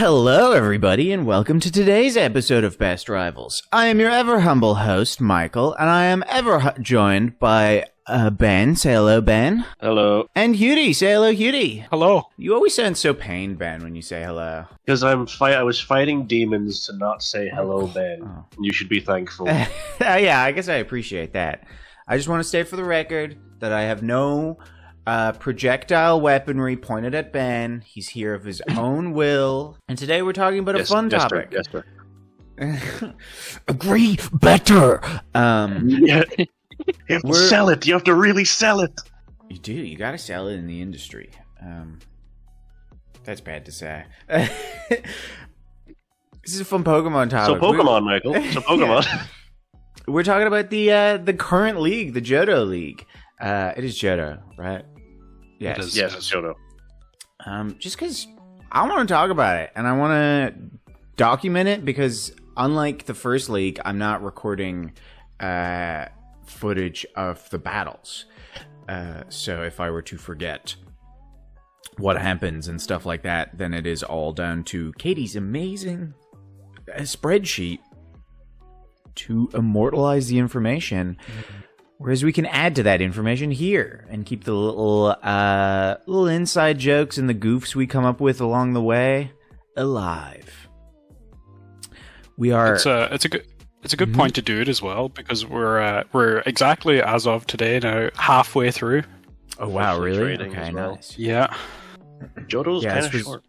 Hello, everybody, and welcome to today's episode of Best Rivals. I am your ever-humble host, Michael, and I am joined by Ben. Say hello, Ben. Hello. And Hudie. Say hello, Hudie. Hello. You always sound so pained, Ben, when you say hello. Because I was fighting demons to not say hello, Ben. Oh. You should be thankful. Yeah, I guess I appreciate that. I just want to state for the record that I have no projectile weaponry pointed at Ben. He's here of his own will. And today we're talking about a fun topic. Yes, sir. Agree better. Yeah. You have to sell it. You have to really sell it. You do. You got to sell it in the industry. That's bad to say. This is a fun Pokemon topic. So Pokemon, Michael. So Pokemon. Yeah. We're talking about the current league, the Johto League. It is Johto, right? Yes. Yes, it's Johto. Just because I want to talk about it and I want to document it because unlike the first league, I'm not recording footage of the battles. So if I were to forget what happens and stuff like that, then it is all down to Katie's amazing spreadsheet to immortalize the information. Whereas we can add to that information here and keep the little inside jokes and the goofs we come up with along the way alive. We are. It's a good point to do it as well because we're exactly as of today now halfway through. Oh wow! Really? Okay, well. nice. Yeah. Johto's kind of short.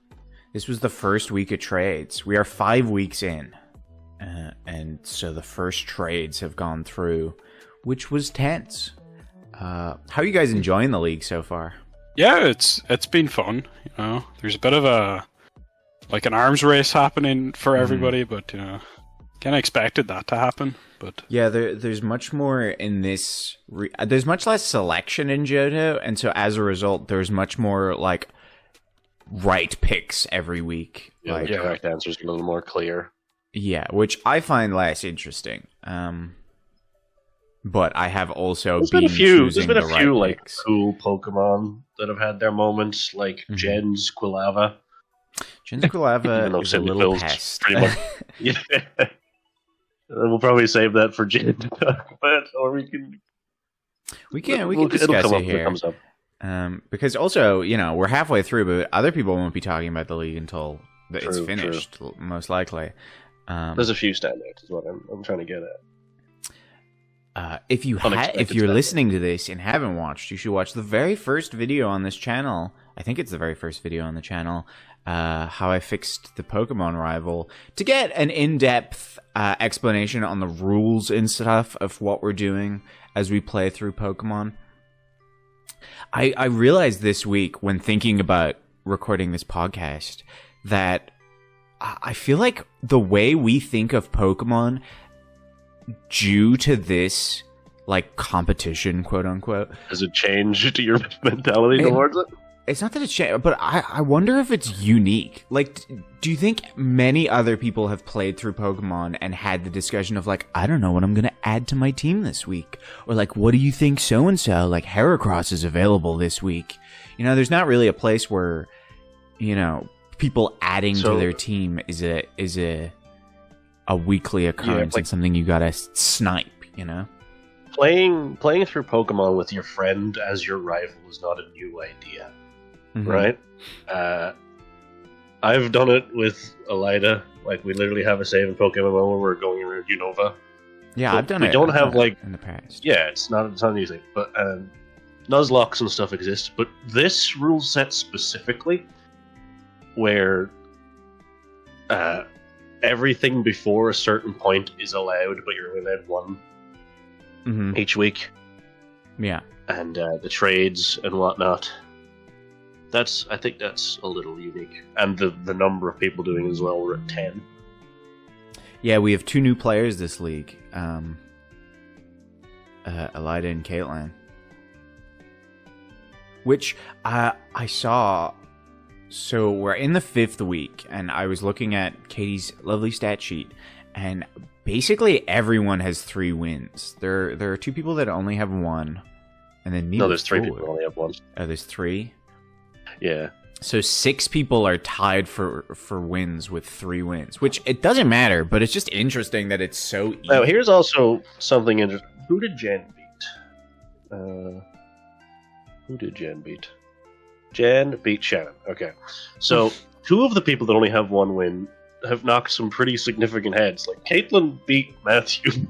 This was the first week of trades. We are 5 weeks in, and so the first trades have gone through. Which was tense. How are you guys enjoying the league so far? Yeah, it's been fun. You know, there's a bit of an arms race happening for everybody, but you know, kind of expected that to happen. But yeah, there's much more in this. There's much less selection in Johto, and so as a result, there's much more like right picks every week. Yeah, the correct answer is a little more clear. Yeah, which I find less interesting. But I have also There's been a few like picks. Cool Pokemon that have had their moments, like Jen's Quilava. Jen's Quilava is a little pest. Pretty much. Yeah. We'll probably save that for Jen to talk about, or we can discuss it here. It comes up. Because also, you know, we're halfway through, but other people won't be talking about the league until it's finished, most likely. There's a few standouts, is what I'm trying to get at. If you're listening to this and haven't watched, you should watch the very first video on this channel. I think it's the very first video on the channel. How I fixed the Pokemon rival to get an in-depth explanation on the rules and stuff of what we're doing as we play through Pokemon. I realized this week when thinking about recording this podcast that I feel like the way we think of Pokemon due to this like competition, quote unquote, has it changed to your mentality towards it? It's not that it's changed, but I wonder if it's unique. Like, do you think many other people have played through Pokemon and had the discussion of like, I don't know what I'm going to add to my team this week, or like, what do you think so and so like Heracross is available this week? You know, there's not really a place where, you know, people adding to their team is a weekly occurrence and something you gotta snipe, you know? Playing through Pokemon with your friend as your rival is not a new idea, right? I've done it with Elida. Like, we literally have a save in Pokemon where we're going around Unova. Yeah, I've done it. We don't have, like... in the past. Yeah, it's not a new thing. But Nuzlocke and stuff exist. But this rule set specifically, where... everything before a certain point is allowed, but you're only allowed one each week. Yeah. And the trades and whatnot. I think that's a little unique. And the number of people doing it as well, we're at 10. Yeah, we have 2 new players this league. Elida and Caitlin. Which I saw... So we're in the 5th week, and I was looking at Katie's lovely stat sheet, and basically everyone has 3 wins. There are 2 people that only have 1, and then me. No, there's 3 people that only have 1. Oh, there's 3? Yeah. So 6 people are tied for wins with 3 wins, which it doesn't matter, but it's just interesting that it's so easy. Now, here's also something interesting. Who did Jen beat? Who did Jen beat? Jen beat Shannon. Okay. So, 2 of the people that only have 1 win have knocked some pretty significant heads. Like, Caitlin beat Matthew.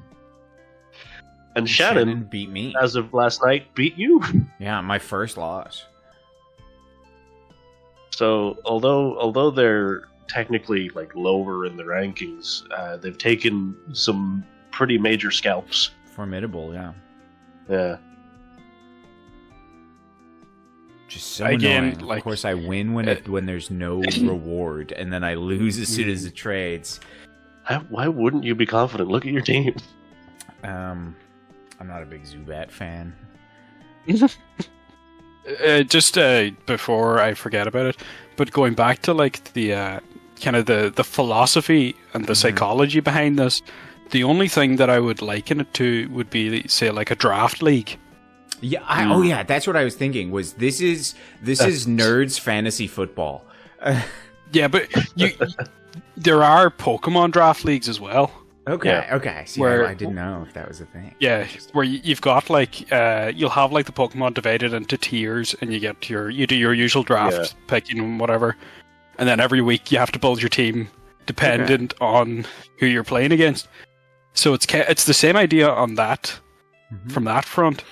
And Shannon beat me. As of last night, beat you. Yeah, my first loss. So, although they're technically like lower in the rankings, they've taken some pretty major scalps. Formidable, yeah. Yeah. Just so annoying. Of course, I win when there's no reward, and then I lose as soon as it trades. Why wouldn't you be confident? Look at your team. I'm not a big Zubat fan. Just before I forget about it, but going back to like the kind of the philosophy and the psychology behind this, the only thing that I would liken it to would be, say, like a draft league. Yeah. Oh, yeah. That's what I was thinking. Was this is nerds fantasy football? Yeah, but there are Pokemon draft leagues as well. Okay, yeah. Okay. See, I didn't know if that was a thing. Yeah, where you've got like you'll have like the Pokemon divided into tiers, and you do your usual draft picking and whatever, and then every week you have to build your team dependent on who you're playing against. So it's the same idea on that from that front,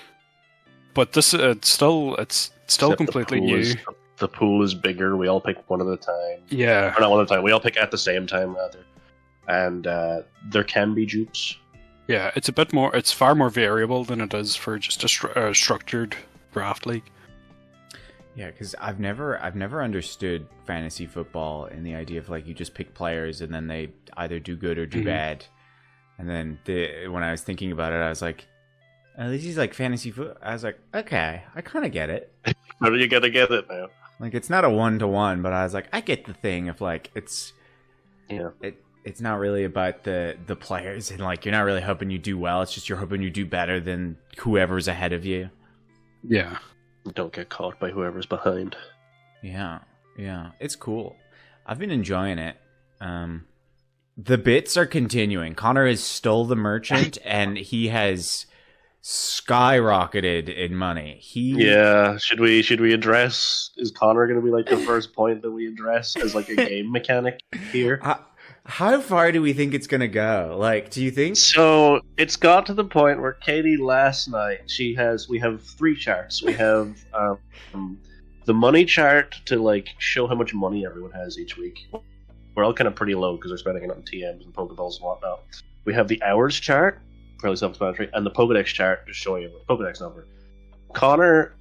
but this it's still Except completely new. The pool is bigger. We all pick one at a time. Yeah, or not one at a time. We all pick at the same time rather. And there can be dupes. Yeah, it's a bit more. It's far more variable than it is for just a structured draft league. Yeah, because I've never understood fantasy football in the idea of like you just pick players and then they either do good or do bad. And then when I was thinking about it, I was like, "Oh, this is like fantasy football." I was like, "Okay, I kind of get it." How are you gonna get it now? Like it's not a 1-to-1, but I was like, I get the thing of like it's It's not really about the players, and like you're not really hoping you do well. It's just you're hoping you do better than whoever's ahead of you. Yeah. Don't get caught by whoever's behind. Yeah. It's cool. I've been enjoying it. The bits are continuing. Connor is still the merchant, and he has skyrocketed in money. Should we address? Is Connor going to be like the first point that we address as like a game mechanic here? How far do we think it's gonna go? Like, do you think? So it's got to the point where Katie last night we have 3 charts. We have the money chart to like show how much money everyone has each week. We're all kind of pretty low because we're spending it on TMs and Pokeballs and whatnot. We have the hours chart, fairly self-explanatory, and the Pokedex chart just showing you the Pokedex number. Connor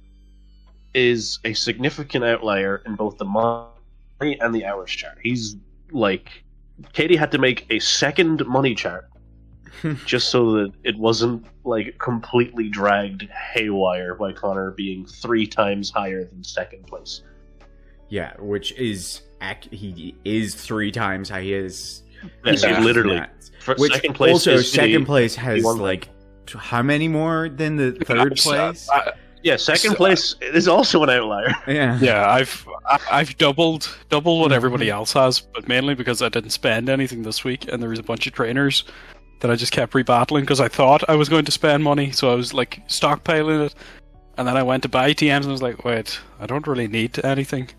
is a significant outlier in both the money and the hours chart. He's like, Katie had to make a second money chart just so that it wasn't like completely dragged haywire by Connor being 3 times higher than second place. Yeah, which is he is 3 times high. He is. Yes, literally. Which second place also is second place has like how many more than the third place? Yeah, second place is also an outlier. Yeah, I've doubled what everybody else has, but mainly because I didn't spend anything this week, and there was a bunch of trainers that I just kept rebattling because I thought I was going to spend money, so I was like stockpiling it, and then I went to buy TMs and I was like, wait, I don't really need anything.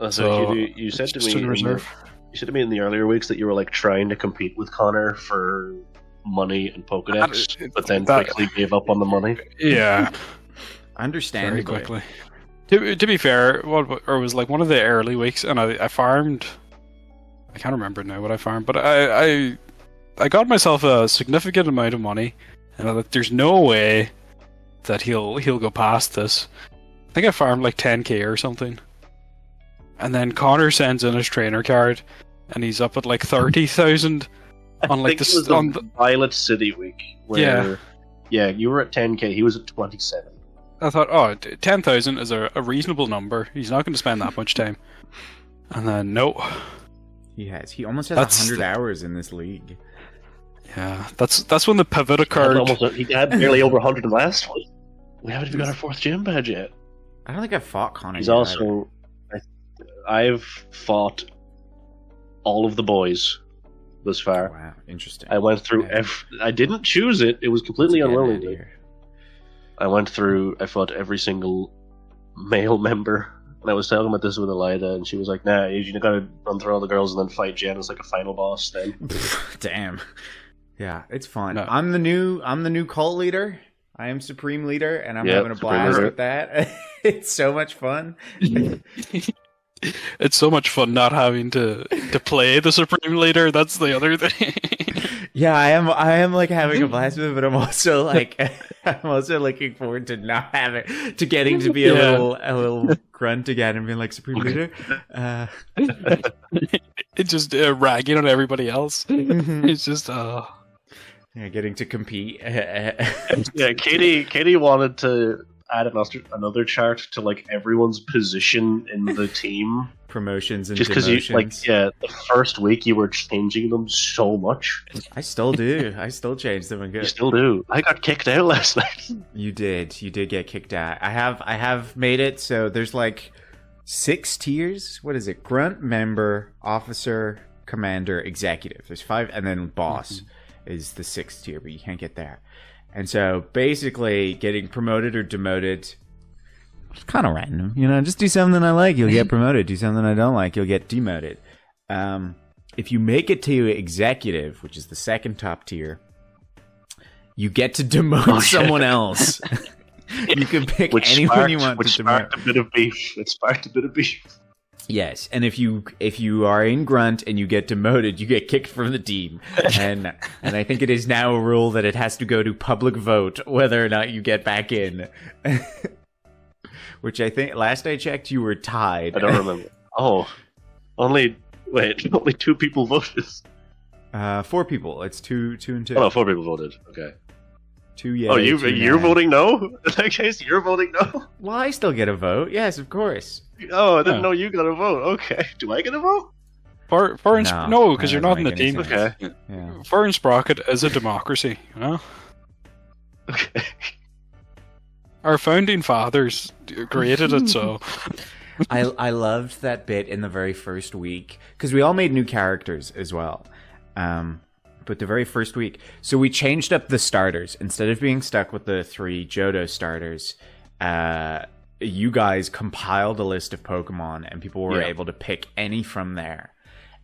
So you said to me, you said to me in the earlier weeks that you were like trying to compete with Connor for money and Pokedex, but then quickly gave up on the money. Yeah. Understandably. Very quickly. To be fair, it was like one of the early weeks, and I farmed. I can't remember now what I farmed, but I got myself a significant amount of money, and I thought there's no way that he'll go past this. I think I farmed like 10k or something, and then Connor sends in his trainer card, and he's up at like 30,000 on like the Violet City week. Where, yeah, you were at 10k. He was at 27. I thought, 10,000 is a reasonable number. He's not going to spend that much time. And then, no. He has. He almost has 100 hours in this league. Yeah, that's when the pivot occurred. He had barely over 100 in the last one. We haven't even got our 4th gym badge yet. I don't think I fought Connor. He's also... I I've fought all of the boys thus far. Wow, interesting. I went through. I didn't choose it. It was completely unwillingly. I fought every single male member. And I was talking about this with Elida, and she was like, "Nah, you gotta run through all the girls and then fight Jen as like a final boss." Then, damn, yeah, it's fun. No. I'm the new cult leader. I am supreme leader, and I'm having a blast with that. It's so much fun. It's so much fun not having to play the supreme leader. That's the other thing. Yeah, I am like having a blast with it, but I'm also looking forward to not having to getting to be a little grunt again and being like supreme leader. It's just ragging on everybody else. It's just yeah, getting to compete. Yeah, Katie wanted to add another chart to like everyone's position in the team. Promotions and just because you the first week you were changing them so much. I still do. I still change them and good. You still do. I got kicked out last night. You did get kicked out. I have made it so there's like 6 tiers. What is it? Grunt, member, officer, commander, executive. There's 5, and then boss is the 6th tier, but you can't get there. And so basically getting promoted or demoted, it's kind of random, just do something I like, you'll get promoted. Do something I don't like, you'll get demoted. If you make it to executive, which is the 2nd top tier, you get to demote someone else. You can pick anyone you want to demote. Sparked a bit of beef. It sparked a bit of beef. Yes, and if you are in grunt and you get demoted, you get kicked from the team. And I think it is now a rule that it has to go to public vote whether or not you get back in. Which I think last I checked you were tied. I don't remember. Oh, only 2 people voted. 4 people. It's 2 and 2. Oh, 4 people voted. Okay. 2 yeah. Oh, you're voting no? In that case, you're voting no? Well, I still get a vote. Yes, of course. Oh, I didn't know you got a vote. Okay. Do I get a vote? No, because you're not in the team. Okay. Yeah. Foreign Sprocket is a democracy, Okay. Our founding fathers created it, so... I loved that bit in the very first week, because we all made new characters as well. But the very first week, so we changed up the starters. Instead of being stuck with the 3 Johto starters, you guys compiled a list of Pokemon, and people were able to pick any from there.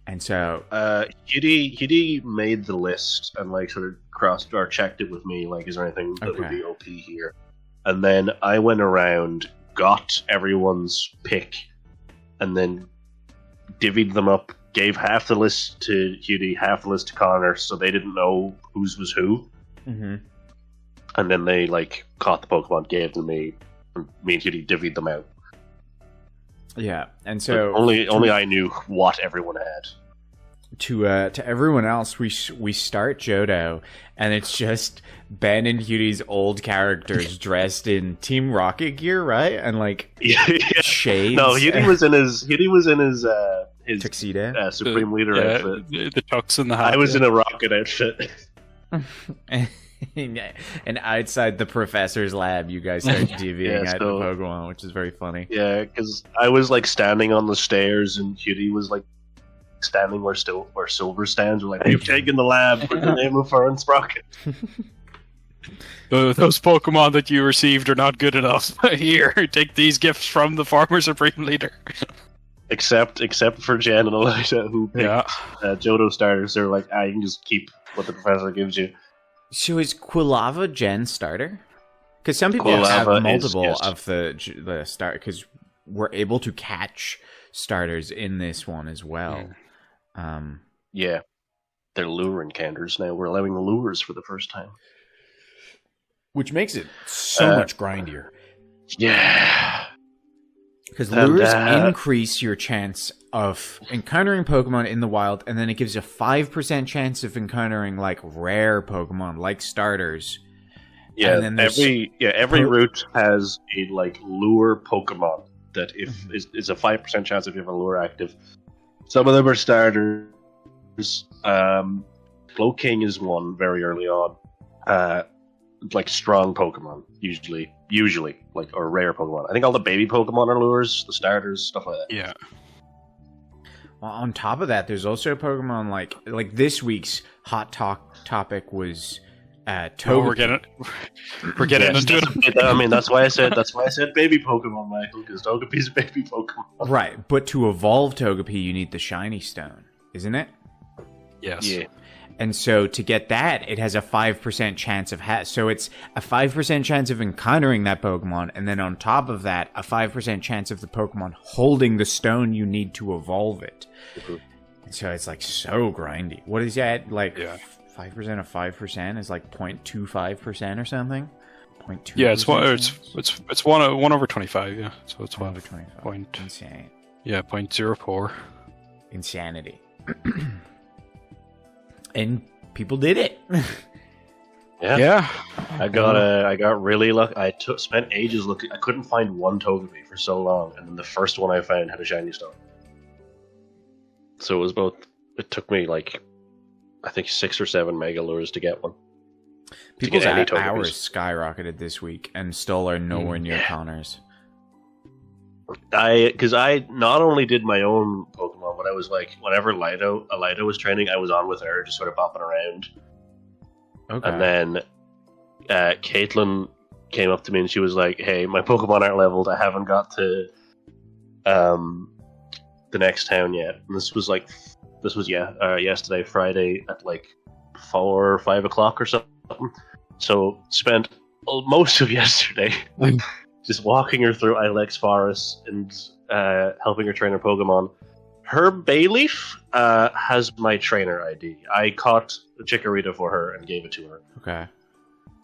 And so, Hidi made the list and like sort of crossed or checked it with me. Like, is there anything that would be OP here? And then I went around, got everyone's pick, and then divvied them up. Gave half the list to Hudi, half the list to Connor, so they didn't know whose was who. Mm-hmm. And then they like caught the Pokemon, gave them me, and me and Hudi divvied them out. Yeah, and so but only I knew what everyone had. To everyone else, we start Johto, and it's just Ben and Hudi's old characters dressed in Team Rocket gear, right? And like shades. No, Hudi was in his tuxedo, Supreme Leader outfit. The tux and the hat. I was in a rocket outfit. And outside the professor's lab, you guys start divvying out the Pokemon, which is very funny. Yeah, because I was like standing on the stairs, and Hudi was like standing where Silver stands. We're like, "You've taken the lab with the name of Foreign Sprocket." Those Pokemon that you received are not good enough. Here, take these gifts from the former Supreme Leader. Except for Jen and Elida, who picked Johto starters. They're like, you can just keep what the professor gives you. So is Quilava Jen's starter? Because some people have multiple of the start, because we're able to catch starters in this one as well. Yeah, they're lure encounters now. We're allowing lures for the first time, which makes it so much grindier. Yeah. Because lures increase your chance of encountering Pokemon in the wild, and then it gives you a 5% chance of encountering like rare Pokemon, like starters. Yeah, and then every route has a like lure Pokemon that is a 5% chance if you have a lure active. Some of them are starters. King is one very early on. Like strong Pokemon, usually like, or rare Pokemon. I think all the baby Pokemon are lures, the starters, stuff like that. Yeah. On top of that, there's also Pokemon like this week's hot topic was Togepi. Oh, we're getting into it. I mean, that's why I said baby Pokemon, Michael, because Togepi's a baby Pokemon. Right, but to evolve Togepi, you need the Shiny Stone, isn't it? Yes. Yeah. And so to get that, it has a 5% chance of so it's a 5% chance of encountering that Pokemon, and then on top of that, a 5% chance of the Pokemon holding the stone you need to evolve it. Mm-hmm. And so it's like so grindy. What is that? Like 5% of 5% is like 0.25% or something? 0.2%? Yeah, it's 1 over 25, yeah. So it's 1 over 25. Insane. Yeah, 0.04. Insanity. And people did it. Yeah. I got really lucky. Spent ages looking. I couldn't find one Togepi for so long, and then the first one I found had a shiny stone. So it was both. It took me like, I think 6 or 7 Mega Lures to get one. People's hours skyrocketed this week, and still are nowhere near Connor's. Because I not only did my own Pokemon, but I was like, whenever Alida was training, I was on with her, just sort of bopping around. Okay. And then Caitlin came up to me and she was like, "Hey, my Pokemon aren't leveled. I haven't got to the next town yet." And this was yesterday, Friday at like 4 or 5 o'clock or something. So spent most of yesterday just walking her through Ilex Forest and helping her train her Pokemon. Her Bayleaf has my trainer ID. I caught a Chikorita for her and gave it to her. Okay.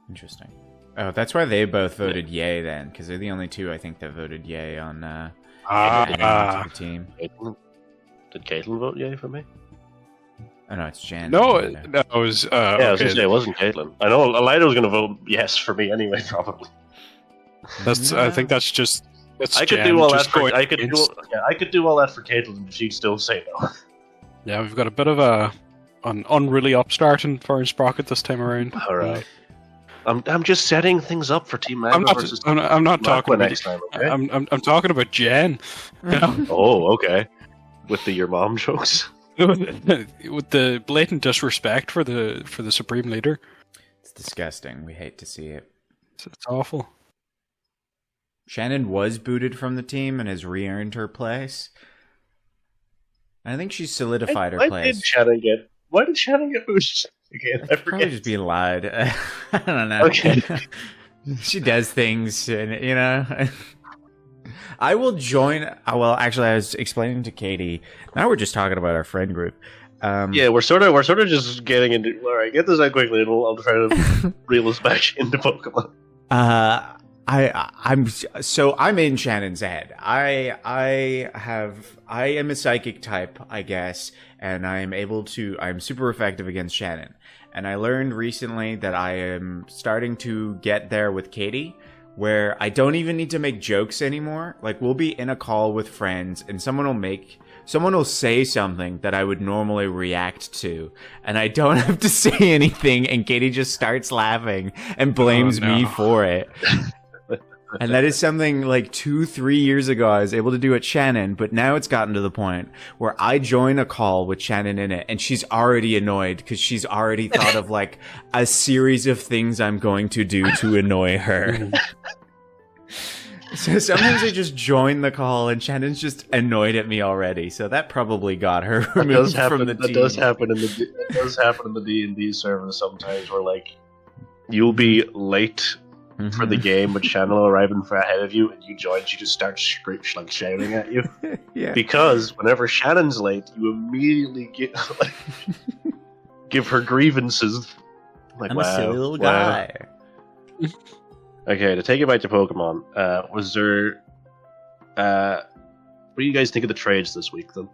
Interesting. Oh, that's why they both voted yay then, because they're the only two I think that voted yay on the team. Did Caitlin vote yay for me? Oh no, it's Jan. No, it was. I was gonna say it wasn't Caitlin. I know Alida was gonna vote yes for me anyway, probably. I think that's just. I could do all that for Caitlin, but she'd still say no. Yeah, we've got a bit of an unruly upstart in Fire and Sprocket this time around. All right. I'm just setting things up for Team Magma versus. I'm not talking about next time. Okay? I'm talking about Jen. Oh, okay. With your mom jokes. With the blatant disrespect for the supreme leader. It's disgusting. We hate to see it. It's awful. Shannon was booted from the team and has re-earned her place. I think she's solidified her place. Why did Shannon get booted again? I forget. Probably just being lied. I don't know. Okay. She does things, and you know. I will join. Well, actually, I was explaining to Katie. Now we're just talking about our friend group. Yeah, we're sort of just getting into. All right, get this out quickly, and I'll try to reel us back into Pokemon. I'm in Shannon's head. I am a psychic type, I guess, and I'm super effective against Shannon. And I learned recently that I am starting to get there with Katie, where I don't even need to make jokes anymore. Like, we'll be in a call with friends and someone will say something that I would normally react to, and I don't have to say anything, and Katie just starts laughing and blames me for it. And that is something like 2-3 years ago I was able to do at Shannon, but now it's gotten to the point where I join a call with Shannon in it, and she's already annoyed because she's already thought of like a series of things I'm going to do to annoy her. So sometimes I just join the call and Shannon's just annoyed at me already. So that probably got her removed from the team. That does happen in the D&D server sometimes, where like you'll be late for the game, but Shannon will arrive ahead of you, and you join. She just starts shouting at you. Yeah. Because whenever Shannon's late, you immediately give her grievances. Like, I'm a silly little guy. Okay, to take it back to Pokemon, was there? What do you guys think of the trades this week? Then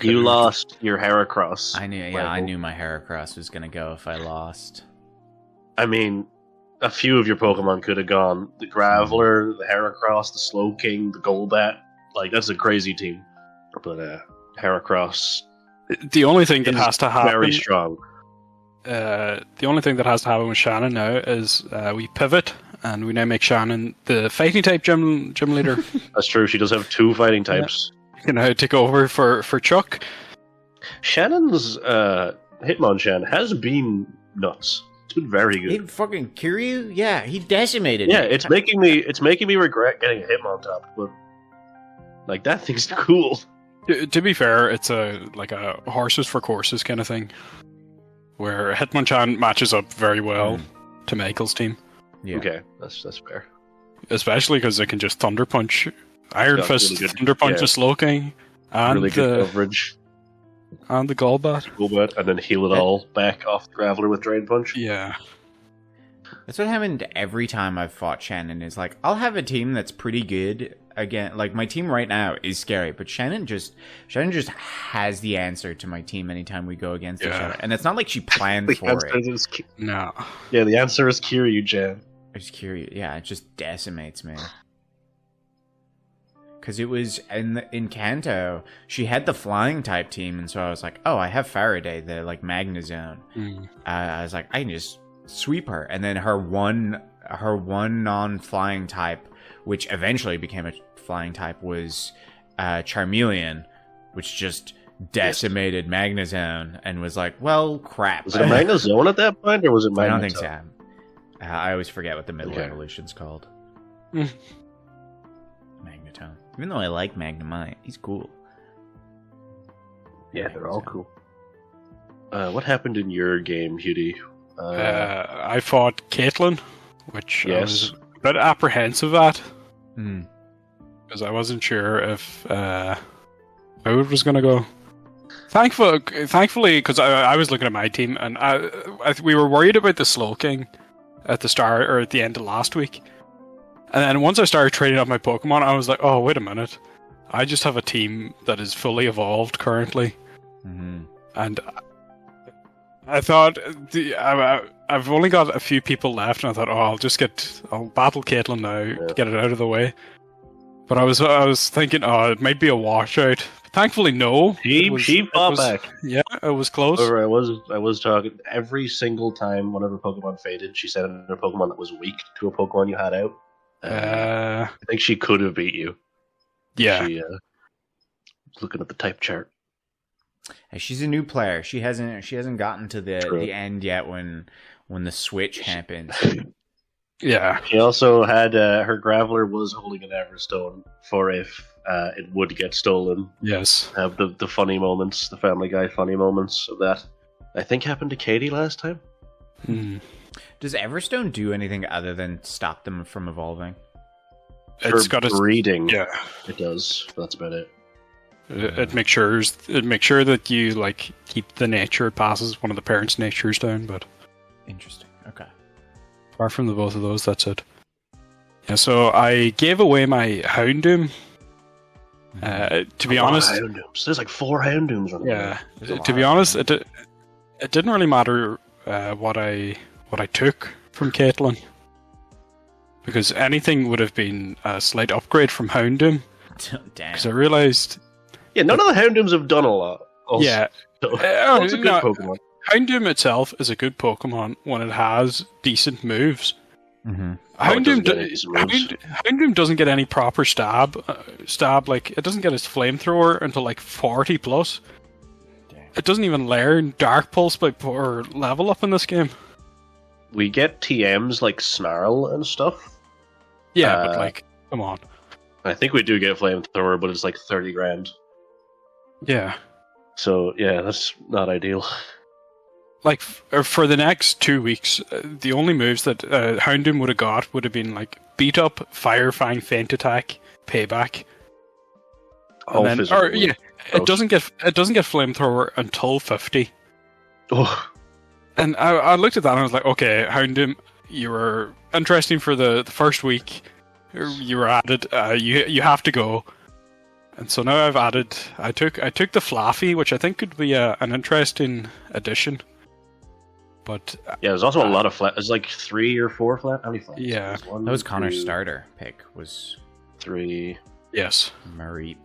you lost your Heracross. I knew my Heracross was gonna go if I lost. I mean, a few of your Pokemon could have gone. The Graveler, the Heracross, the Slowking, the Golbat. Like, that's a crazy team. But Heracross. The only thing that has to happen. Very strong. The only thing that has to happen with Shannon now is we pivot, and we now make Shannon the fighting type gym leader. That's true. She does have 2 fighting types. take over for Chuck. Shannon's Hitmonchan has been nuts. It's been very good. He fucking Kiryu? Yeah, he decimated Yeah, me. it's making me regret getting a Hitmontop, but like that thing's cool. To be fair, it's a horses for courses kind of thing, where Hitmonchan matches up very well to Michael's team. Yeah. Okay, that's fair. Especially because they can just Thunder Punch, Iron Got Fist, really good- Thunder Punch yeah. the Slowking, and Really good the coverage. and the Golbat. Golbat, and then heal it all back off the Graveler with Drain Punch. Yeah. That's what happened every time I've fought Shannon, is like, I'll have a team that's pretty good again. Like, my team right now is scary, but Shannon just has the answer to my team anytime we go against each other. And it's not like she planned The for answer it. is No. Yeah, the answer is Kiryu Jan. I just curious. Yeah, it just decimates me. Because it was in Kanto, she had the flying type team, and so I was like, oh, I have Faraday, the like Magnezone. I was like, I can just sweep her, and then her one non-flying type, which eventually became a flying type, was Charmeleon, which just decimated Magnezone, and was like, well, crap. Was it a Magnezone at that point, or was it Magneton? I don't think so. I always forget what the middle evolution's called. Magneton. Even though I like Magnemite, he's cool. Yeah, they're all cool. What happened in your game, Hudie? I fought Caitlyn, which I Yes. was a bit apprehensive at, Mm. because I wasn't sure if how it was going to go. Thankfully, because I was looking at my team, and we were worried about the Slowking at the start or at the end of last week. And then once I started trading up my Pokemon, I was like, oh, wait a minute. I just have a team that is fully evolved currently. Mm-hmm. And I thought, I've only got a few people left, and I thought, oh, I'll battle Caitlyn now to get it out of the way. But I was thinking, oh, it might be a washout. Thankfully, no. She fought back. Yeah, it was close. Or I was talking every single time whenever Pokemon faded, she said a Pokemon that was weak to a Pokemon you had out. I think she could have beat you. Yeah. She looking at the type chart. Hey, she's a new player. She hasn't gotten to the end yet when the switch happens. Yeah. She also had her Graveler was holding an Everstone for if it would get stolen. Yes. Have the funny moments, the Family Guy funny moments of that. I think happened to Katie last time. Does Everstone do anything other than stop them from evolving? It's For got breeding. Yeah. It does. That's about it. It makes sure that you like keep the nature. It passes one of the parents' natures down, but Interesting. Okay. apart from the both of those, that's it. Yeah, so I gave away my Houndoom. To be honest, Houndooms. There's like 4 Houndooms on yeah. There's a To lot be of honest, them. it didn't really matter what I took from Caitlyn, because anything would have been a slight upgrade from Houndoom. Damn. Because I realized, Yeah, none of the Houndooms have done a lot. Also. yeah, It's a good no, Pokemon. Houndoom itself is a good Pokemon when it has decent moves. Mm-hmm. Doesn't get any decent moves. Houndoom doesn't get any proper stab. Like, it doesn't get its flamethrower until like 40 plus. Damn. It doesn't even learn Dark Pulse or level up in this game. We get TMs like Snarl and stuff. Yeah, but like, come on. I think we do get Flamethrower, but it's like 30 grand. Yeah. So, yeah, that's not ideal. Like, for the next 2 weeks, the only moves that Houndoom would have got would have been like Beat Up, Fire Fang, Feint Attack, Payback. All And then, physical. or, yeah, it doesn't get Flamethrower until 50. Oh, And I looked at that and I was like, okay, Houndoom, you were interesting for the first week. You were added. You have to go. And so now I've added. I took the Flaffy, which I think could be an interesting addition. But yeah, there's also a lot of flat. There's like 3 or 4 flat. How many flats? Yeah. There's 1, That was Connor's 2, starter pick. Was 3. yes, Mareep.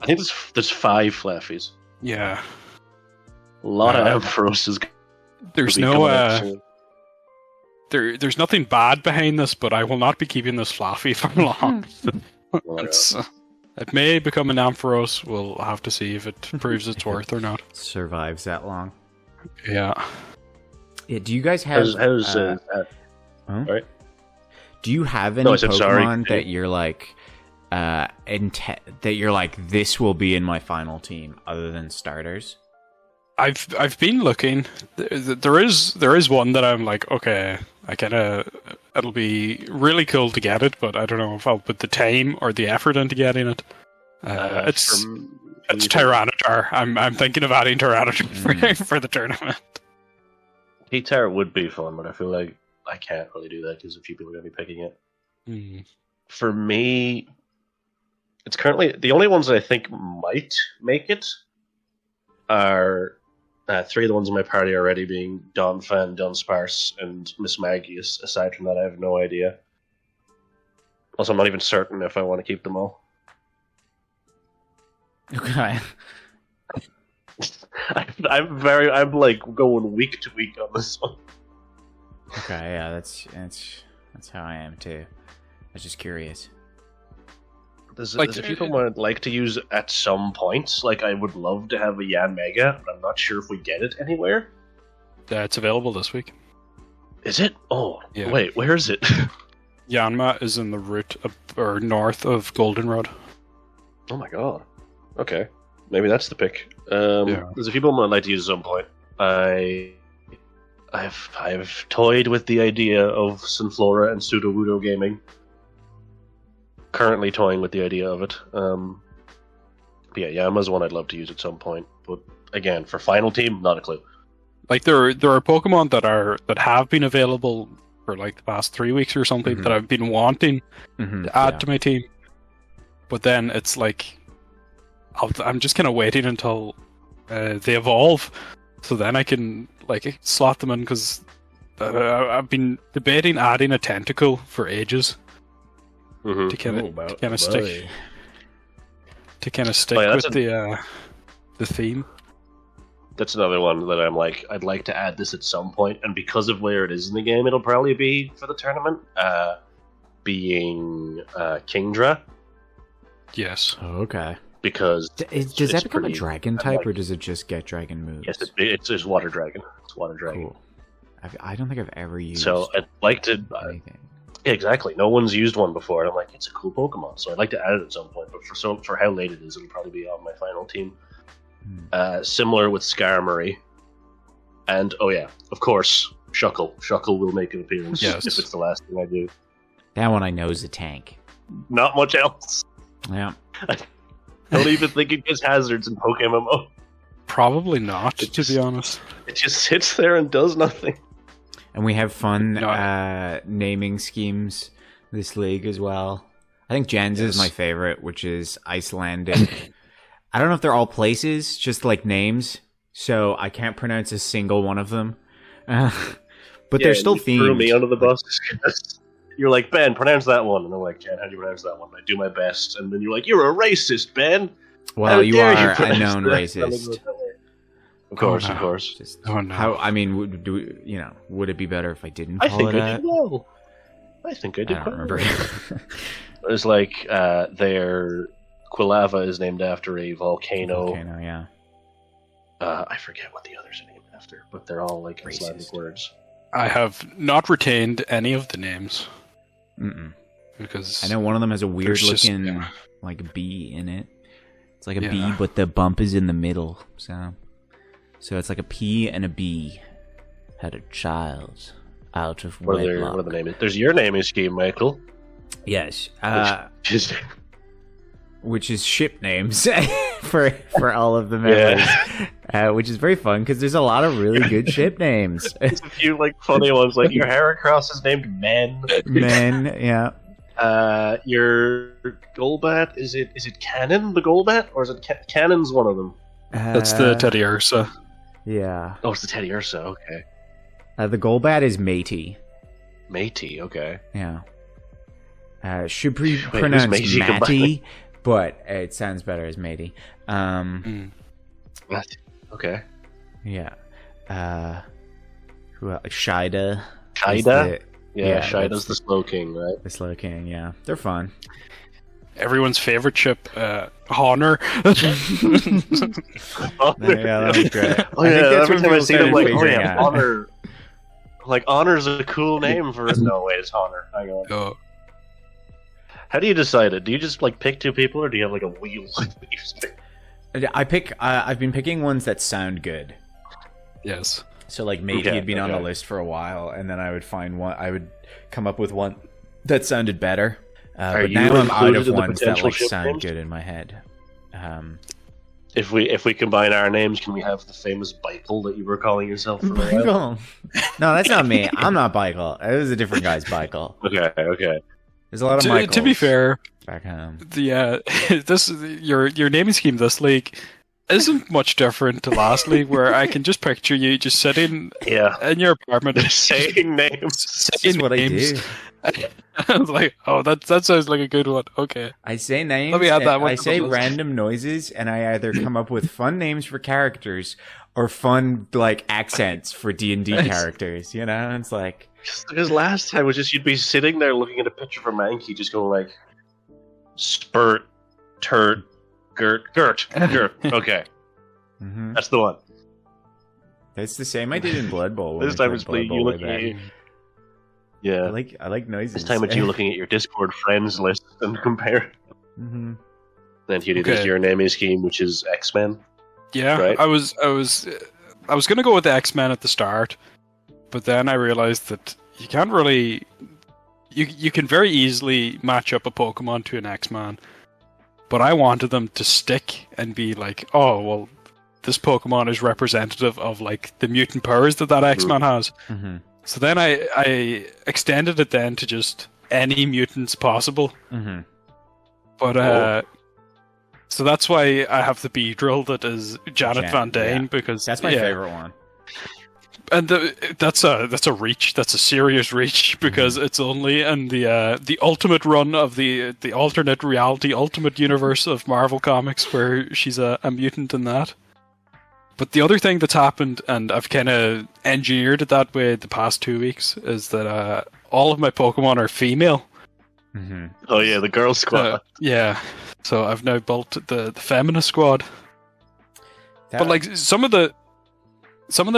I think there's 5 Flaffies. yeah. A lot of Ampharoses. There's no. There's nothing bad behind this, but I will not be keeping this Flaffy for long. Oh, it's It may become an Ampharos. We'll have to see if it proves its worth or not. Survives that long. Yeah. Yeah, do you guys have... Huh? Right? Do you have any No, I said sorry. Pokemon that you're like... that you're like, this will be in my final team, other than starters? I've been looking. There is one that I'm like, okay, it'll be really cool to get it, but I don't know if I'll put the time or the effort into getting it. It's Tyranitar. I'm thinking of adding Tyranitar for the tournament. T-Tar would be fun, but I feel like I can't really do that because a few people are going to be picking it. Mm. For me, it's currently the only ones that I think might make it are three of the ones in my party already, being Donphan, Dunsparce, and Miss Magius. Aside from that, I have no idea. Also, I'm not even certain if I want to keep them all. Okay. I'm like going week to week on this one. Okay, yeah, that's how I am too. I was just curious. There's a few of them I'd like to use at some point. Like, I would love to have a Yan Mega, but I'm not sure if we get it anywhere. It's available this week. Is it? Oh, yeah. Wait, where is it? Yanma is in the route or north of Goldenrod. Oh my god. Okay, maybe that's the pick. There's a few people I'd like to use at some point. I've toyed with the idea of Sunflora and Sudowoodo gaming. Currently toying with the idea of it. But yeah, Yama's one I'd love to use at some point. But again, for final team, not a clue. Like there are Pokemon that have been available for like the past 3 weeks or something that I've been wanting to add to my team. But then it's like I'm just kind of waiting until they evolve, so then I can like slot them in, because I've been debating adding a tentacle for ages. To kind of stick with the theme. That's another one that I'm like, I'd like to add this at some point, and because of where it is in the game, it'll probably be for the tournament. Being Kingdra. Yes. Oh, okay. Because does that become a dragon type, or does it just get dragon moves? Yes, it's just water dragon. It's water dragon. Cool. I don't think I've ever used. So I'd like to. Yeah, exactly. No one's used one before, and I'm like, it's a cool Pokemon, so I'd like to add it at some point. But for how late it is, it'll probably be on my final team. Similar with Skarmory, and oh yeah, of course, Shuckle. Shuckle will make an appearance if it's the last thing I do. That one I know is a tank. Not much else. Yeah. I don't even think it gets hazards in Pokemon. Probably not, to be honest. It just sits there and does nothing. And we have fun naming schemes this league as well. I think Jen's is my favorite, which is Icelandic. I don't know if they're all places, just like names, so I can't pronounce a single one of them. But they're still themed. You threw me under the bus. You're like, Ben, pronounce that one. And I'm like, Jen, how do you pronounce that one? I do my best. And then you're like, you're a racist, Ben. Well, you are a known racist. Of course, of course. Just, how? I mean, would it be better if I didn't call it that? I think I did. I don't remember. It's like their Quilava is named after a volcano. Volcano, yeah. I forget what the others are named after, but they're all like Icelandic words. I have not retained any of the names. Because I know one of them has a weird looking like bee in it. It's like a bee, but the bump is in the middle. So it's like a P and a B had a child out of wedlock. What are the names? There's your naming scheme, Michael. Yes. Which is ship names for all of the members, which is very fun because there's a lot of really good ship names. There's a few like funny ones, like your Heracross is named Men. Men, yeah. Your Golbat is it Cannon the Golbat, or is it Cannon's one of them? That's the Teddy Ursa. Yeah. Oh, it's the Teddy Ursa. Okay. The Golbat is Matey. Matey. Okay. Yeah. Should be pronounced Matty, but it sounds better as Matey. Okay. Yeah. Who else? Shida. Shida? Yeah, Shida's the Slow King, right? The Slow King, yeah. They're fun. everyone's favorite ship, Honor. Yeah, that was great. Oh yeah, every time I see them, like, oh figuring yeah, out. Honor. Like, Honor's a cool name for. No, wait, it's Honor. Hang on. Oh. How do you decide it? Do you just like pick two people, or do you have like a wheel? I've been picking ones that sound good. Yes. So like maybe Okay, he'd been on the list for a while, and then I would find one. I would come up with one that sounded better. But now I'm out of ones that like sound good in my head. If we combine our names, can we have the famous Bikel that you were calling yourself for a while? Bikel. No, that's not me. I'm not Bikel. It was a different guy's Bikel. Okay. There's a lot of Michaels. To be fair, back home. Your naming scheme this league isn't much different to last league, where I can just picture you just sitting in your apartment saying names. This is what I do. I was like, oh, that sounds like a good one. Okay. I say names. Let me add that one I to the say list. random noises, and I either come up with fun names for characters or fun like accents for D&D characters. You know, it's like Because last time was just you'd be sitting there looking at a picture of a Mankey, just going like, spurt, turt, gurt. Okay, that's the one. That's the same I did in Blood Bowl. This time it's you looking at you. Yeah, I like noises. this time it's you looking at your Discord friends list and compare. Mm-hmm. Then you did your naming scheme, which is X-Men. Yeah, right? I was gonna go with the X-Men at the start, but then I realized that you can't really. You can very easily match up a Pokemon to an X-Man, but I wanted them to stick and be like, oh well, this Pokemon is representative of like the mutant powers that X-Man has. Mm-hmm. So then I extended it then to just any mutants possible. Mm-hmm. But so that's why I have the Beedrill that is Janet Van Dyne, because that's my favorite one. And that's a reach. That's a serious reach, because it's only in the ultimate run of the alternate reality, ultimate universe of Marvel Comics where she's a mutant in that. But the other thing that's happened, and I've kind of engineered it that way the past 2 weeks, is that all of my Pokemon are female. Mm-hmm. Oh yeah, the girl squad. Yeah, so I've now built the feminist squad. But like some of the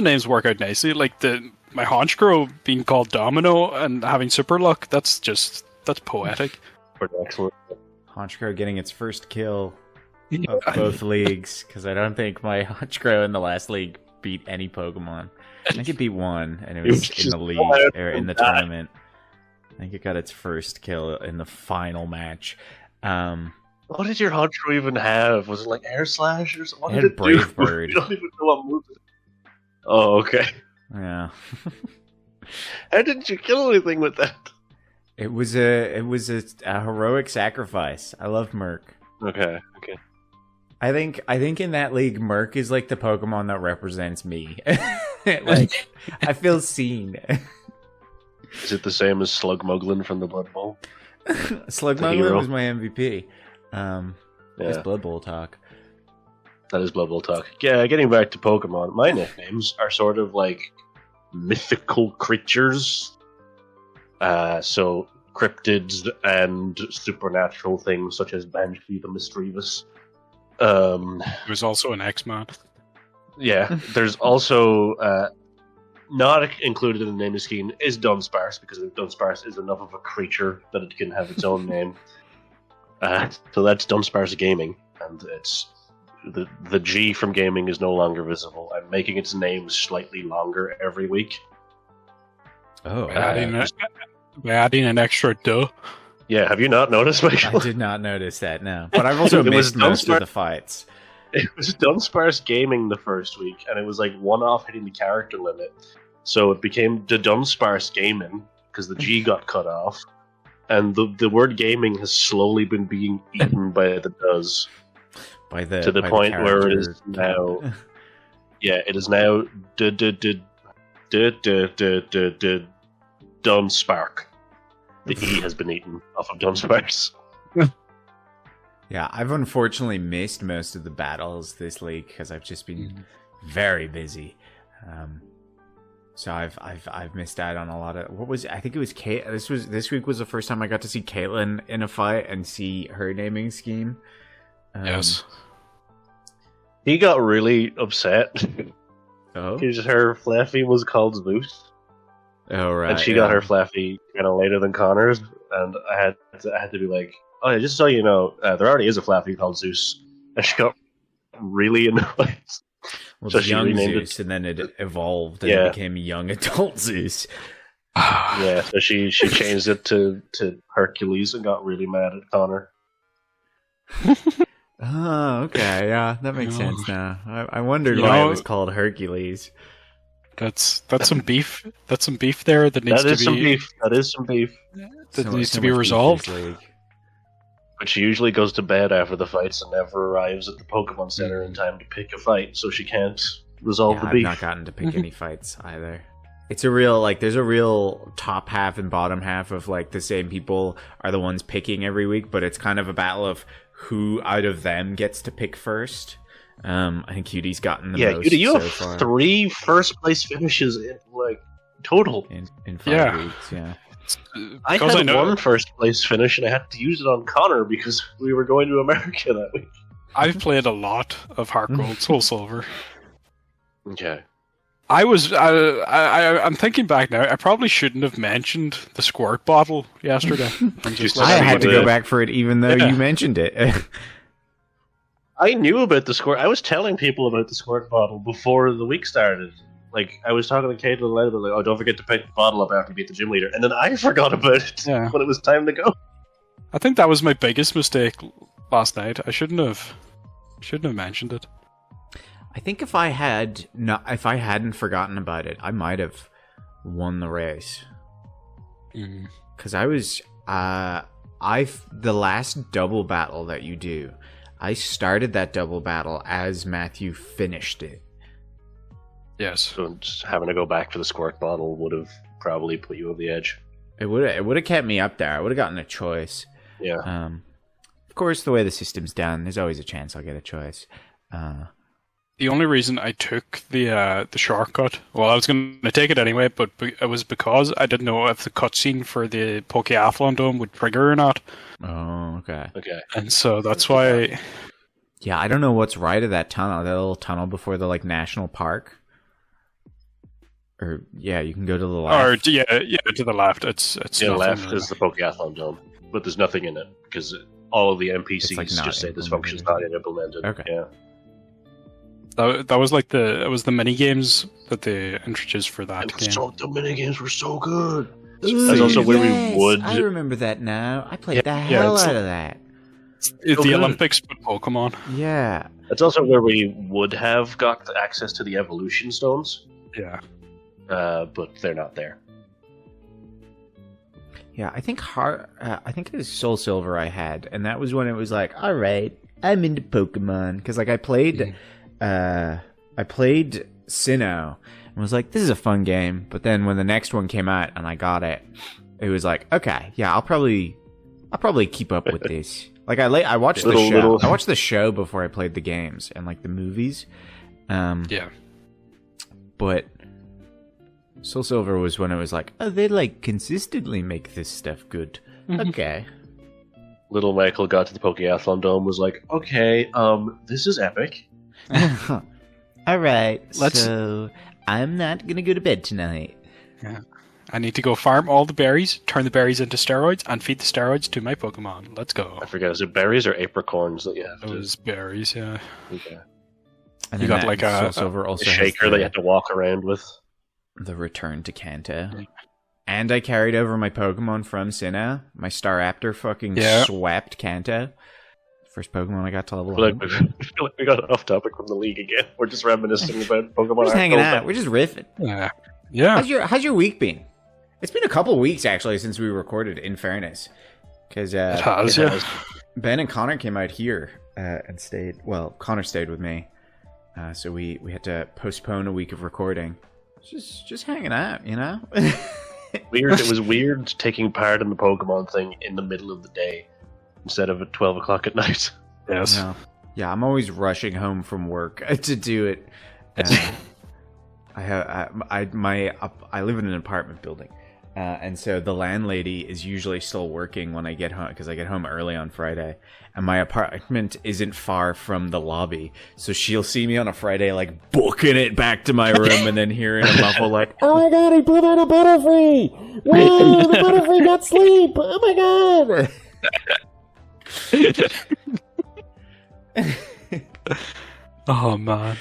names work out nicely. Like my Honchkrow being called Domino and having super luck. That's poetic. Excellent. Honchkrow getting its first kill of both leagues, because I don't think my Honchkrow in the last league beat any Pokemon. I think it beat one, and it was in the league or in the tournament. I think it got its first kill in the final match. What did your Honchkrow even have? Was it like Air Slash or something? It had Brave Bird. You don't even know what move. Oh, okay. Yeah. How didn't you kill anything with that? It was a heroic sacrifice. I love Merc. Okay. I think in that league, Merc is like the Pokemon that represents me. Like, I feel seen. Is it the same as Slugmuglin from the Blood Bowl? Slugmuglin was my MVP. It's Blood Bowl talk. That is Blood Bowl talk. Yeah, getting back to Pokemon, my nicknames are sort of like mythical creatures. So cryptids and supernatural things such as Banshee the Mischievous. There's also an X-Man. Yeah, there's also not included in the naming scheme is Dunsparce, because Dunsparce is enough of a creature that it can have its own name. So that's Dunsparce Gaming, and it's the G from gaming is no longer visible. I'm making its name slightly longer every week. Oh, by adding an extra duh. Yeah, have you not noticed, Michael? I did not notice that, no. But I've also missed most of the fights. It was Dunsparce Gaming the first week, and it was like one off hitting the character limit. So it became the Dunsparce Gaming, because the G got cut off. And the word gaming has slowly been being eaten by the does. To the point where it is now... Yeah, it is now Dunspark. The E has been eaten off of Dunsparce. Yeah, I've unfortunately missed most of the battles this league because I've just been very busy. So I've missed out on a lot of I think it was Kate. This week was the first time I got to see Caitlyn in a fight and see her naming scheme. Yes. He got really upset. Oh. Because her Flaffy was called Zeus. Oh right. And she got her Flaffy kind of later than Connor's, and I had to be like, oh, just so you know, there already is a Flaffy called Zeus, and she got really annoyed. Well, So it's she young renamed Zeus, and then it evolved and Yeah. it became young adult Zeus. Yeah, so she changed it to Hercules and got really mad at Connor. Oh, okay, yeah, that makes No. sense now. I wondered You why it know- was called Hercules. That's some beef. That's some beef there that needs That is to some be beef. That is some beef. that So- needs so to be much beef resolved. this league. But she usually goes to bed after the fights and never arrives at the Pokemon Center in time to pick a fight, so she can't resolve Yeah, the I've beef. not gotten to pick any fights either. It's a real there's a real top half and bottom half of like the same people are the ones picking every week, but it's kind of a battle of who out of them gets to pick first. I think Cutie's gotten the Yeah, most you so have far 3 first place finishes in like total. in 5 Yeah. weeks. Yeah, I Because had know one first place finish and I had to use it on Connor because we were going to America that week. I've played a lot of Heart Gold, Soul Silver. Okay. I'm thinking back now. I probably shouldn't have mentioned the squirt bottle yesterday. I'm just Well, I that's had to what go the- back for it, even though Yeah. you mentioned it. I knew about the squirt. I was telling people about the squirt bottle before the week started. Like, I was talking to Kate and Lena, like, oh, don't forget to pick the bottle up after you beat the gym leader. And then I forgot about it Yeah. when it was time to go. I think that was my biggest mistake last night. I shouldn't have mentioned it. I think if I hadn't forgotten about it, I might have won the race. Because I was the last double battle that you do, I started that double battle as Matthew finished it. Yes. So just having to go back for the squirt bottle would have probably put you over the edge. It would have kept me up there. I would have gotten a choice. Yeah. Of course, the way the system's done, there's always a chance I'll get a choice. The only reason I took the shortcut, well, I was going to take it anyway, but it was because I didn't know if the cutscene for the Pokeathlon Dome would trigger or not, Oh, okay. Okay. and so that's why. Yeah, I don't know what's right of that tunnel. That little tunnel before the national park. Or yeah, you can go to the left. Or yeah, to the left. It's To the nothing left really. is the Pokeathlon Dome, but there's nothing in it because all of the NPCs It's, not just say this implemented. function's not yet implemented. Okay. Yeah. That was like it was the mini games that they introduced for that And game. the minigames were so good. Ooh, That's also where yes, we would. I remember that now. I played Yeah, the yeah, hell it's- out of that. It's so the good. Olympics, but Pokemon. Yeah. That's also where we would have got access to the evolution stones, Yeah. but they're not there. Yeah, I think I think it was Soul Silver I had, and that was when it was like, all right, I'm into Pokemon, because I played Sinnoh and was like, this is a fun game. But then when the next one came out and I got it, it was like, okay, yeah, I'll probably keep up with this. Like I watched the show. I watched the show before I played the games and like the movies. Yeah. But Soul Silver was when it was like, oh, they like consistently make this stuff good. Okay. Little Michael got to the Pokeathlon Dome, was like, okay, this is epic. All right, Let's- so I'm not gonna go to bed tonight. I need to go farm all the berries, turn the berries into steroids, and feed the steroids to my Pokemon. Let's go. I forget, is it berries or apricorns that you have to... Those berries, yeah. Okay. And You then got, that like, Soul a Silver also The has shaker that you have to walk around with. the return to Kanto. And I carried over my Pokemon from Sinnoh. My Staraptor fucking Yeah. swept Kanto. First Pokemon I got to level I 100. feel like we got off topic from the league again. We're just reminiscing about Pokemon. We're just hanging Arceus. out. We're just riffing. Yeah. Yeah. How's your week been? It's been a couple weeks actually since we recorded. In fairness, because It has, yeah. Ben and Connor came out here and stayed. Well, Connor stayed with me, so we had to postpone a week of recording. Just hanging out, you know. Weird. It was weird taking part in the Pokemon thing in the middle of the day instead of at 12 o'clock at night. Yes. No. Yeah, I'm always rushing home from work to do it. I live in an apartment building, and so the landlady is usually still working when I get home because I get home early on Friday, and my apartment isn't far from the lobby, so she'll see me on a Friday like booking it back to my room, and then hearing a muffle like, "Oh my god, he put out a Butterfree! Whoa, the Butterfree got sleep! Oh my god!" Oh man.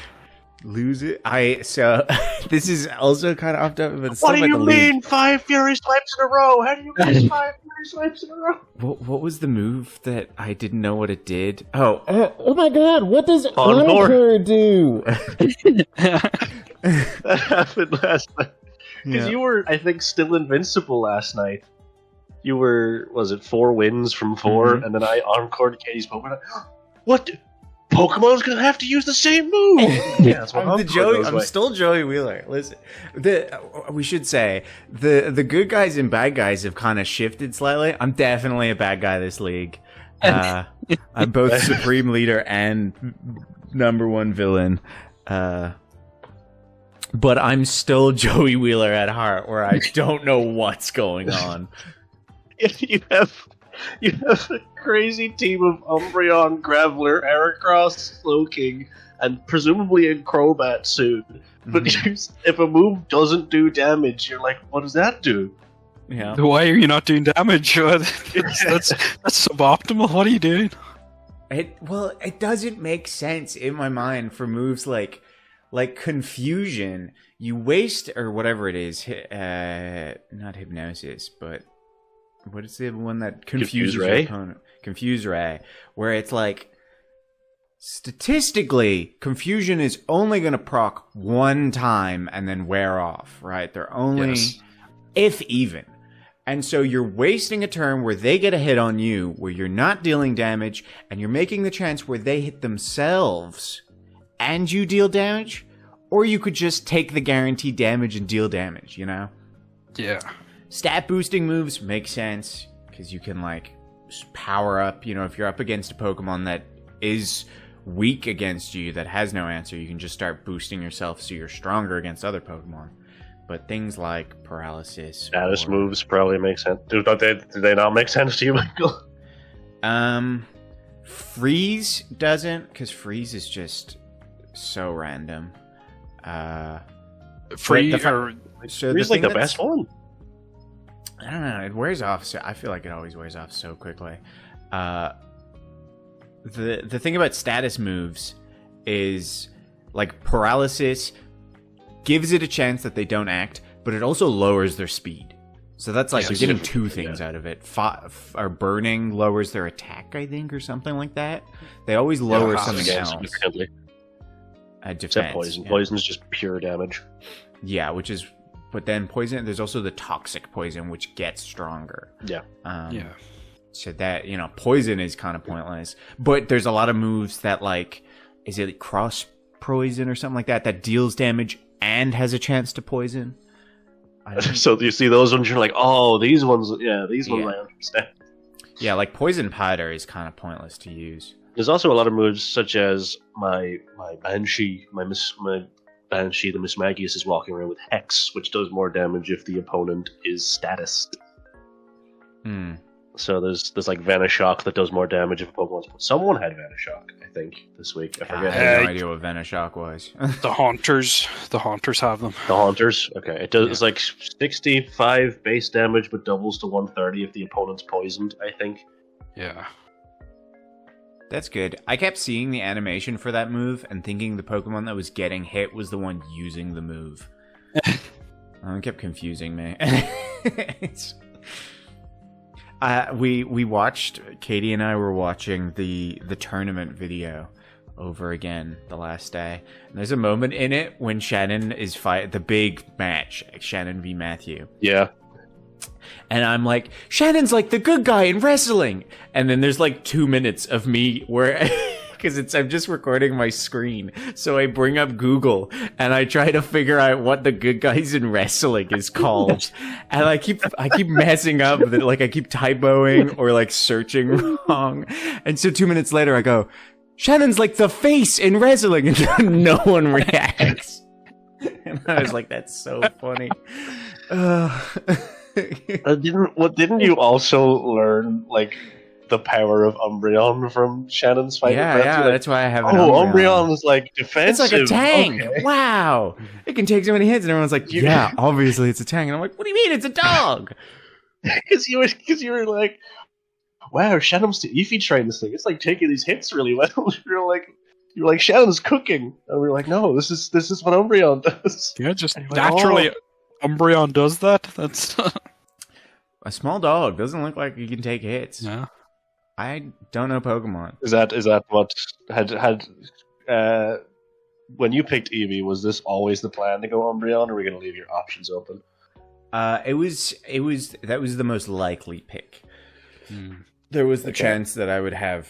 Lose it. So this is also kind of off topic, but What do you mean 5 Fury Swipes in a row? How do you miss 5 Fury Swipes in a row? What was the move that I didn't know what it did? Oh my god, what does Encore do? That happened last night. Because you were, I think, still invincible last night. You were, was it 4 wins from 4? And then I encored Katie's Pokemon. What? Pokemon's gonna have to use the same move. Yeah, that's what I'm still Joey Wheeler. Listen, we should say the good guys and bad guys have kind of shifted slightly. I'm definitely a bad guy this league. I'm both supreme leader and #1 villain. But I'm still Joey Wheeler at heart, where I don't know what's going on. You have a crazy team of Umbreon, Graveler, Heracross, Slowking, and presumably a Crobat soon. But if a move doesn't do damage, you're like, what does that do? Yeah. Why are you not doing damage? That's suboptimal. What are you doing? It doesn't make sense in my mind for moves like Confusion. You waste, or whatever it is, not Hypnosis, but what is the one that confuses your opponent? Confuse Ray, where it's like, statistically, Confusion is only going to proc one time and then wear off, right? They're only, if even. And so you're wasting a turn where they get a hit on you, where you're not dealing damage, and you're making the chance where they hit themselves and you deal damage, or you could just take the guaranteed damage and deal damage, you know? Yeah. Stat boosting moves make sense because you can like power up, you know, if you're up against a Pokemon that is weak against you, that has no answer, you can just start boosting yourself so you're stronger against other Pokemon. But things like Paralysis, status moves probably make sense. Do they not make sense to you, Michael? Freeze doesn't, because Freeze is just so random. Freeze is like the best one. I don't know. It wears off. So I feel like it always wears off so quickly. The thing about status moves is like Paralysis gives it a chance that they don't act, but it also lowers their speed. So that's like you're getting 2 things out of it. Or Burning lowers their attack, I think, or something like that. They always lower something else. Significantly. Defense. Except poison. Yeah. Poison is just pure damage. Yeah, which is. But then poison, there's also the toxic poison, which gets stronger. Yeah. So that, you know, poison is kind of pointless. But there's a lot of moves that, like, is it cross poison or something like that, that deals damage and has a chance to poison? So you see those ones, you're like, oh, these ones, these ones I understand. Yeah, like Poison Powder is kind of pointless to use. There's also a lot of moves, such as my Banshee, Banshee, the Mismagius is walking around with Hex, which does more damage if the opponent is statused. So there's like Venoshock that does more damage if a Pokemon's... Someone had Venoshock, I think, this week. I forget. I had no idea what Venoshock was. The Haunters have them. The Haunters? Okay. It does it's like 65 base damage, but doubles to 130 if the opponent's poisoned, I think. Yeah. That's good. I kept seeing the animation for that move and thinking the Pokemon that was getting hit was the one using the move. It kept confusing me. We watched, Katie and I were watching the tournament video over again the last day. And there's a moment in it when Shannon is the big match, Shannon v Matthew. Yeah. And I'm like, Shannon's like the good guy in wrestling. And then there's like 2 minutes of me where, because I'm just recording my screen. So I bring up Google and I try to figure out what the good guys in wrestling is called. And I keep messing up with it. Like I keep typoing or like searching wrong. And so 2 minutes later I go, Shannon's like the face in wrestling. And no one reacts. And I was like, that's so funny. Didn't you also learn like the power of Umbreon from Shannon's fight? Yeah, with yeah, Like, that's why I have an Umbreon is like It's defensive. like a tank. Okay. Wow. It can take so many hits. And everyone's like, You- yeah, obviously it's a tank. And I'm like, what do you mean? It's a dog. Because you were like, wow, Shannon's Eevee trained this thing. It's like taking these hits really well. you're like Shannon's cooking, and we're like, no, this is what Umbreon does. Yeah, just And you're like, naturally, Umbreon does that. That's A small dog doesn't look like you can take hits. yeah. I don't know Pokemon. Is that what had when you picked Eevee? Was this always the plan to go Umbreon, or are we going to leave your options open? That was the most likely pick. Hmm. There was the Okay. chance that I would have,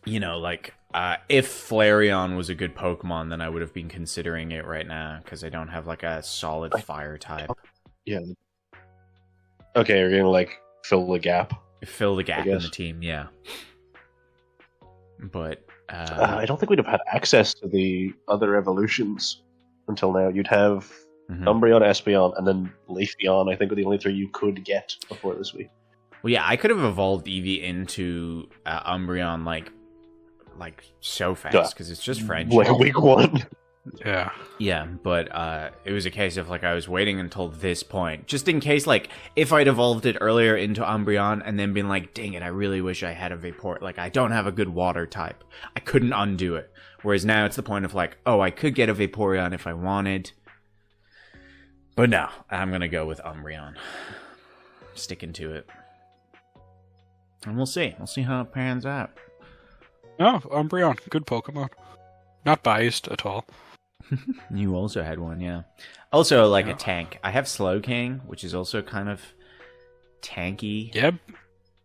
if Flareon was a good Pokemon, then I would have been considering it right now because I don't have like a solid fire type. Yeah. Okay, you're going to like fill the gap. Fill the gap in guess. the team, yeah. But I don't think we'd have had access to the other evolutions until now. You'd have mhm. Umbreon, Espeon, and then Leafeon. I think are the only three you could get before this week. Well, yeah, I could have evolved Eevee into Umbreon like so fast because it's just French. Like week one. Yeah. Yeah, but it was a case of like I was waiting until this point, just in case, like if I'd evolved it earlier into Umbreon and then been like, dang it, I really wish I had a Vapor. Like I don't have a good water type. I couldn't undo it. Whereas now it's the point of like, oh, I could get a Vaporeon if I wanted. But no, I'm gonna go with Umbreon. Sticking to it. And we'll see. We'll see how it pans out. No, Umbreon, good Pokemon. Not biased at all. You also had one, yeah. Also, like Yeah. a tank. I have Slowking, which is also kind of tanky. Yeah,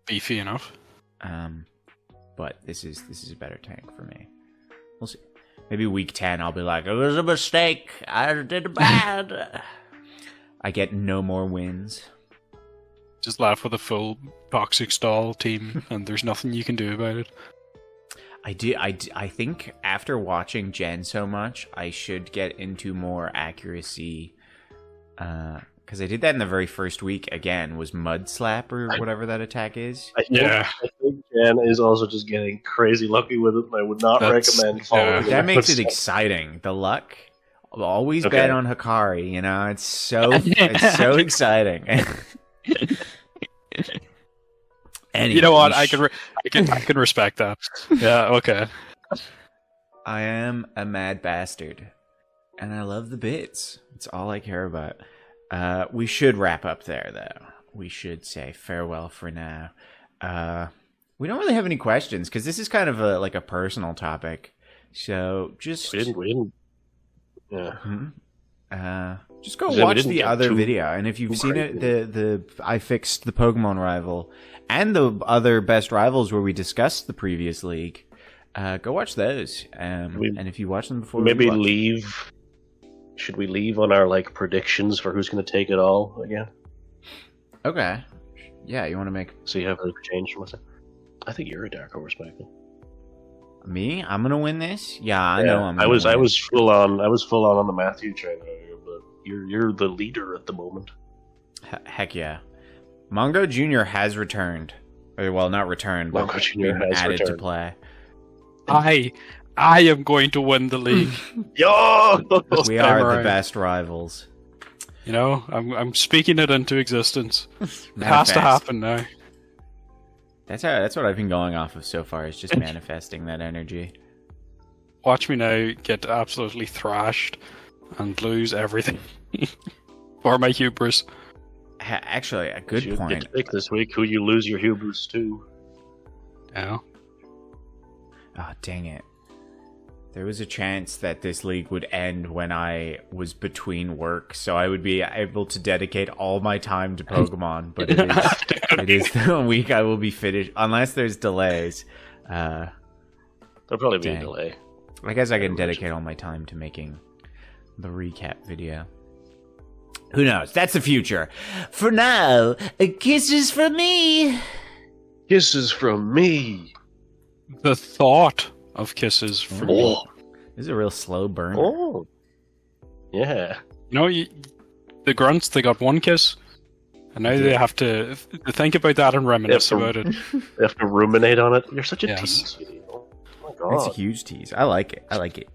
beefy enough. But this is a better tank for me. We'll see. Maybe week 10, I'll be like, it was a mistake. I did bad. I get no more wins. Just laugh with a full toxic stall team, and there's nothing you can do about it. I think after watching Jen so much, I should get into more accuracy. Because I did that in the very first week again, was Mud Slap or whatever that attack is. I think Jen is also just getting crazy lucky with it, and I would not recommend following That it. makes it exciting. The luck. I'll always bet on Hikari, you know? It's so exciting. Anyways, You know what? I can respect that. Yeah. Okay. I am a mad bastard, and I love the bits. It's all I care about. We should wrap up there, though. We should say farewell for now. We don't really have any questions because this is kind of a personal topic. So just We didn't. Yeah. just go Yeah, we watch didn't the get other too- video, and if you've too seen it, crazy. the I fixed the Pokemon rival and the other best rivals where we discussed the previous league. Go watch those, and if you watch them before, Maybe we watch- leave. Should we leave on our like predictions for who's going to take it all again? Okay, yeah, you want to make So you have a change from us. I think you're a dark horse, Michael. me? I'm gonna win this. Yeah, I know. I'm. I Gonna was win. full on the Matthew train earlier, but you're the leader at the moment. Heck yeah, Mongo Jr. has returned. Well, not returned, but Mongo Jr. been has added to returned. play. I am going to win the league. Yo! We time are the around. best rivals. You know, I'm speaking it into existence. It has to Manifest. happen now. That's what I've been going off of so far. Is just manifesting that energy. Watch me now get absolutely thrashed and lose everything for my hubris. Actually, a good You get point. to pick this week who you lose your hubris to. Yeah. Oh, dang it. There was a chance that this league would end when I was between work, so I would be able to dedicate all my time to Pokemon, but it is the week I will be finished, unless there's delays. There'll probably be a Dang. delay. I guess I can dedicate all my time to making the recap video. Who knows? That's the future. For now, kisses from me! Kisses from me. The thought of kisses from me. Oh. This is a real slow burn. Oh. Yeah. The grunts, they got one kiss, and now they have to think about that and reminisce about it. They have to ruminate on it. You're such a Yes. tease, sweetie. Oh my god. It's a huge tease. I like it.